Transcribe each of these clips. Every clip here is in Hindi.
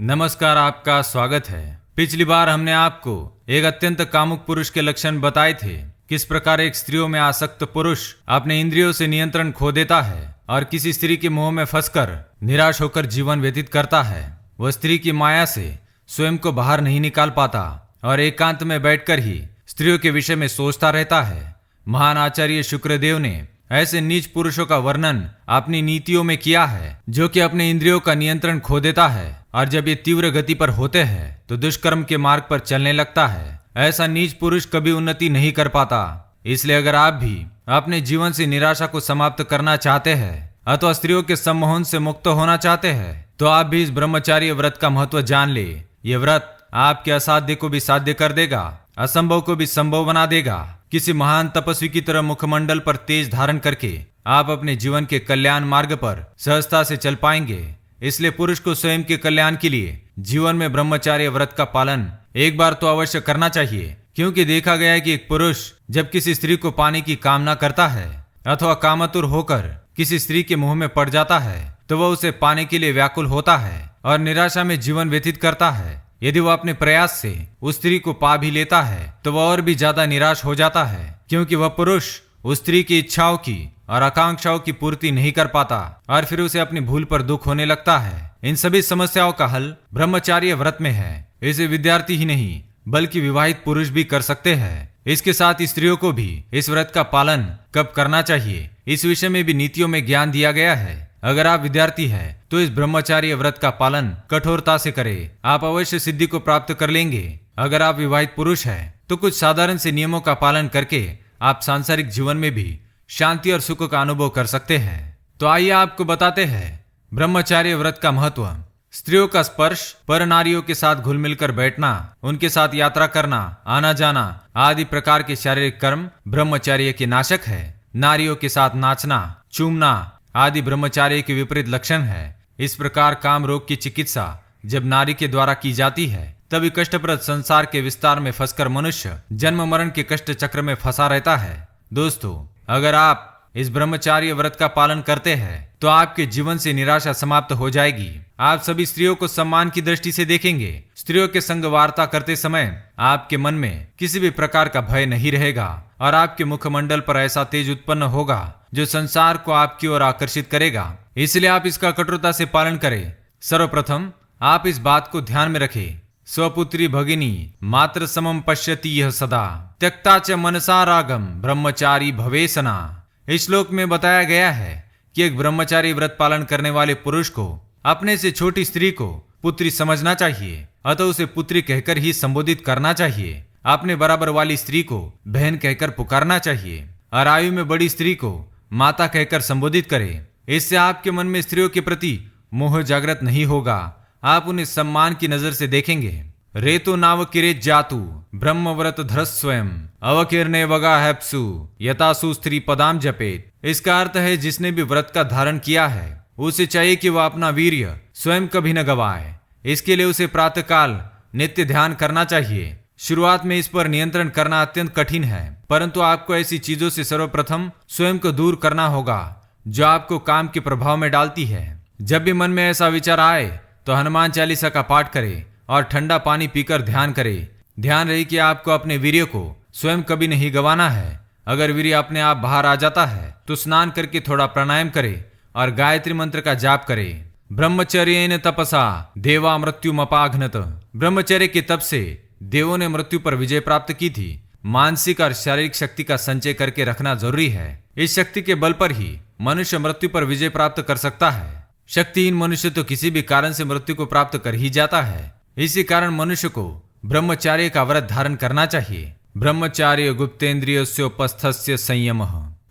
नमस्कार, आपका स्वागत है। पिछली बार हमने आपको एक अत्यंत कामुक पुरुष के लक्षण बताए थे। किस प्रकार एक स्त्रियों में आसक्त पुरुष अपने इंद्रियों से नियंत्रण खो देता है और किसी स्त्री के मोह में फंसकर निराश होकर जीवन व्यतीत करता है। वह स्त्री की माया से स्वयं को बाहर नहीं निकाल पाता और एकांत में बैठकर ही स्त्रियों के विषय में सोचता रहता है। महान आचार्य शुक्रदेव ने ऐसे नीच पुरुषों का वर्णन अपनी नीतियों में किया है, जो कि अपने इंद्रियों का नियंत्रण खो देता है और जब ये तीव्र गति पर होते हैं तो दुष्कर्म के मार्ग पर चलने लगता है। ऐसा नीच पुरुष कभी उन्नति नहीं कर पाता। इसलिए अगर आप भी अपने जीवन से निराशा को समाप्त करना चाहते हैं अथवा स्त्रियों के सम्मोहन से मुक्त होना चाहते हैं तो आप भी इस ब्रह्मचार्य व्रत का महत्व जान ले। ये व्रत आपके असाध्य को भी साध्य कर देगा, असंभव को भी संभव बना देगा। किसी महान तपस्वी की तरह मुखमंडल पर तेज धारण करके आप अपने जीवन के कल्याण मार्ग पर सहजता से चल पाएंगे। इसलिए पुरुष को स्वयं के कल्याण के लिए जीवन में ब्रह्मचार्य व्रत का पालन एक बार तो अवश्य करना चाहिए, क्योंकि देखा गया है कि एक पुरुष जब किसी स्त्री को पाने की कामना करता है अथवा कामातुर होकर किसी स्त्री के मुंह में पड़ जाता है तो वह उसे पाने के लिए व्याकुल होता है और निराशा में जीवन व्यतीत करता है। यदि वह अपने प्रयास से उस स्त्री को पा भी लेता है तो वह और भी ज्यादा निराश हो जाता है, क्योंकि वह पुरुष उस स्त्री की इच्छाओं की और आकांक्षाओं की पूर्ति नहीं कर पाता और फिर उसे अपनी भूल पर दुख होने लगता है। इन सभी समस्याओं का हल ब्रह्मचार्य व्रत में है। इसे विद्यार्थी ही नहीं बल्कि विवाहित पुरुष भी कर सकते हैं। इसके साथ ही स्त्रियों को भी इस व्रत का पालन कब करना चाहिए, इस विषय में भी नीतियों में ज्ञान दिया गया है। अगर आप विद्यार्थी हैं तो इस ब्रह्मचार्य व्रत का पालन कठोरता से करें, आप अवश्य सिद्धि को प्राप्त कर लेंगे। अगर आप विवाहित पुरुष हैं तो कुछ साधारण से नियमों का पालन करके आप सांसारिक जीवन में भी शांति और सुख का अनुभव कर सकते हैं। तो आइए आपको बताते हैं ब्रह्मचार्य व्रत का महत्व। स्त्रियों का स्पर्श, पर नारियों के साथ घुल मिलकर बैठना, उनके साथ यात्रा करना, आना जाना आदि प्रकार के शारीरिक कर्म ब्रह्मचार्य के नाशक है। नारियों के साथ नाचना, चूमना आदि ब्रह्मचार्य के विपरीत लक्षण है। इस प्रकार काम रोग की चिकित्सा जब नारी के द्वारा की जाती है तभी कष्टप्रद संसार के विस्तार में फंसकर मनुष्य जन्म मरण के कष्ट चक्र में फंसा रहता है। दोस्तों, अगर आप इस ब्रह्मचार्य व्रत का पालन करते हैं तो आपके जीवन से निराशा समाप्त हो जाएगी। आप सभी स्त्रियों को सम्मान की दृष्टि से देखेंगे। स्त्रियों के संग वार्ता करते समय आपके मन में किसी भी प्रकार का भय नहीं रहेगा और आपके मुखमंडल पर ऐसा तेज उत्पन्न होगा जो संसार को आपकी ओर आकर्षित करेगा। इसलिए आप इसका कठोरता से पालन करें। सर्वप्रथम आप इस बात को ध्यान में रखें, स्वपुत्री भगिनी मात्र समम पश्यति यह सदा त्यक्ता च मनसा रागम ब्रह्मचारी भवेसना। इस श्लोक में बताया गया है कि एक ब्रह्मचारी व्रत पालन करने वाले पुरुष को अपने से छोटी स्त्री को पुत्री समझना चाहिए, अतः उसे पुत्री कहकर ही संबोधित करना चाहिए। अपने बराबर वाली स्त्री को बहन कहकर पुकारना चाहिए और आयु में बड़ी स्त्री को माता कहकर संबोधित करें। इससे आपके मन में स्त्रियों के प्रति मोह जागृत नहीं होगा। आप उन्हें सम्मान की नजर से देखेंगे। रेतो नाव किरे जातु ब्रह्मव्रत धरस स्वयं अवकीर्णे वगा हैप्सु यतासु स्त्री पदाम जपेत। इसका अर्थ है जिसने भी व्रत का धारण किया है उसे चाहिए कि वह अपना वीर्य स्वयं कभी न गवाए। इसके लिए उसे प्रातःकाल नित्य ध्यान करना चाहिए। शुरुआत में इस पर नियंत्रण करना अत्यंत कठिन है, परंतु आपको ऐसी चीजों से सर्वप्रथम स्वयं को दूर करना होगा जो आपको काम के प्रभाव में डालती है। जब भी मन में ऐसा विचार आए तो हनुमान चालीसा का पाठ करें और ठंडा पानी पीकर ध्यान करें। ध्यान रहे कि आपको अपने वीर्य को स्वयं कभी नहीं गंवाना है। अगर वीर्य अपने आप बाहर आ जाता है तो स्नान करके थोड़ा प्राणायाम करें और गायत्री मंत्र का जाप करें। ब्रह्मचर्येन तपसा देवा मृत्युमपाघ्नत। ब्रह्मचर्य के तप से देवों ने मृत्यु पर विजय प्राप्त की थी। मानसिक और शारीरिक शक्ति का संचय करके रखना जरूरी है। इस शक्ति के बल पर ही मनुष्य मृत्यु पर विजय प्राप्त कर सकता है। शक्तिहीन मनुष्य तो किसी भी कारण से मृत्यु को प्राप्त कर ही जाता है। इसी कारण मनुष्य को ब्रह्मचार्य का व्रत धारण करना चाहिए। ब्रह्मचार्य गुप्तेन्द्रियोपस्थस्य संयम,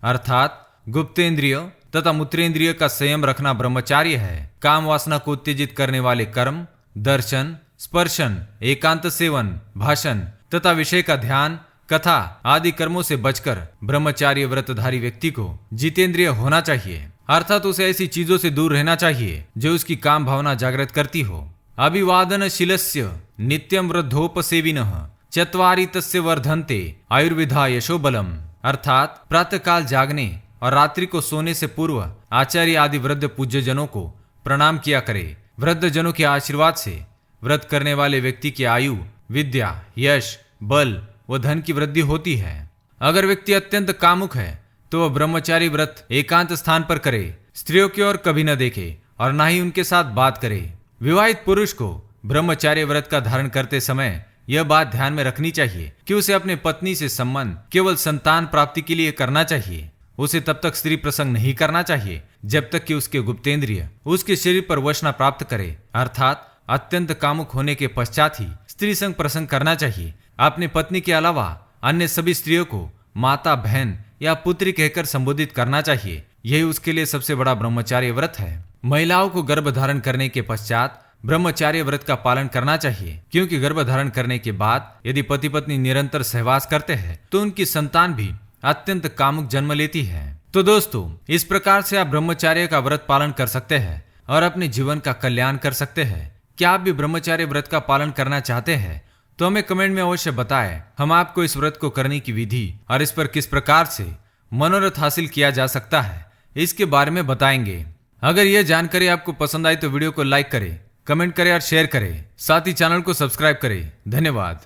अर्थात गुप्तेन्द्रिय तथा मूत्रेंद्रिय का संयम रखना ब्रह्मचार्य है। काम वासना को उत्तेजित करने वाले कर्म, दर्शन, स्पर्शन, एकांत सेवन, भाषण तथा विषय का ध्यान, कथा आदि कर्मों से बचकर ब्रह्मचार्य व्रतधारी व्यक्ति को जितेंद्रिय होना चाहिए, अर्थात उसे ऐसी चीजों से दूर रहना चाहिए जो उसकी काम भावना जागृत करती हो। अभिवादनशीलस्य नित्यं वृद्धोपसेविनः चत्वारि तस्य वर्धन्ते आयुर्विधा यशोबलम, अर्थात प्रातःकाल जागने और रात्रि को सोने से पूर्व आचार्य आदि वृद्ध पूज्य जनों को प्रणाम किया करे। वृद्ध जनों के आशीर्वाद से व्रत करने वाले व्यक्ति की आयु, विद्या, यश, बल व धन की वृद्धि होती है। अगर व्यक्ति अत्यंत कामुक है तो वह ब्रह्मचारी व्रत एकांत स्थान पर करे, स्त्रियों की ओर कभी न देखे और न ही उनके साथ बात करे। विवाहित पुरुष को ब्रह्मचार्य व्रत का धारण करते समय यह बात ध्यान में रखनी चाहिए कि उसे अपने पत्नी से संबंध केवल संतान प्राप्ति के लिए करना चाहिए। उसे तब तक स्त्री प्रसंग नहीं करना चाहिए जब तक कि उसके गुप्तेंद्रिय उसके शरीर पर वश न प्राप्त करे, अर्थात अत्यंत कामुक होने के पश्चात ही स्त्री संग प्रसंग करना चाहिए। अपने पत्नी के अलावा अन्य सभी स्त्रियों को माता, बहन या पुत्री कहकर संबोधित करना चाहिए। यही उसके लिए सबसे बड़ा ब्रह्मचार्य व्रत है। महिलाओं को गर्भ धारण करने के पश्चात ब्रह्मचार्य व्रत का पालन करना चाहिए, क्योंकि गर्भ धारण करने के बाद यदि पति पत्नी निरंतर सहवास करते हैं तो उनकी संतान भी अत्यंत कामुक जन्म लेती है। तो दोस्तों, इस प्रकार से आप ब्रह्मचार्य का व्रत पालन कर सकते हैं और अपने जीवन का कल्याण कर सकते हैं। क्या आप भी ब्रह्मचार्य व्रत का पालन करना चाहते हैं तो हमें कमेंट में अवश्य बताएं। हम आपको इस व्रत को करने की विधि और इस पर किस प्रकार से मनोरथ हासिल किया जा सकता है इसके बारे में बताएंगे। अगर यह जानकारी आपको पसंद आई तो वीडियो को लाइक करें, कमेंट करें और शेयर करें। साथ ही चैनल को सब्सक्राइब करें। धन्यवाद।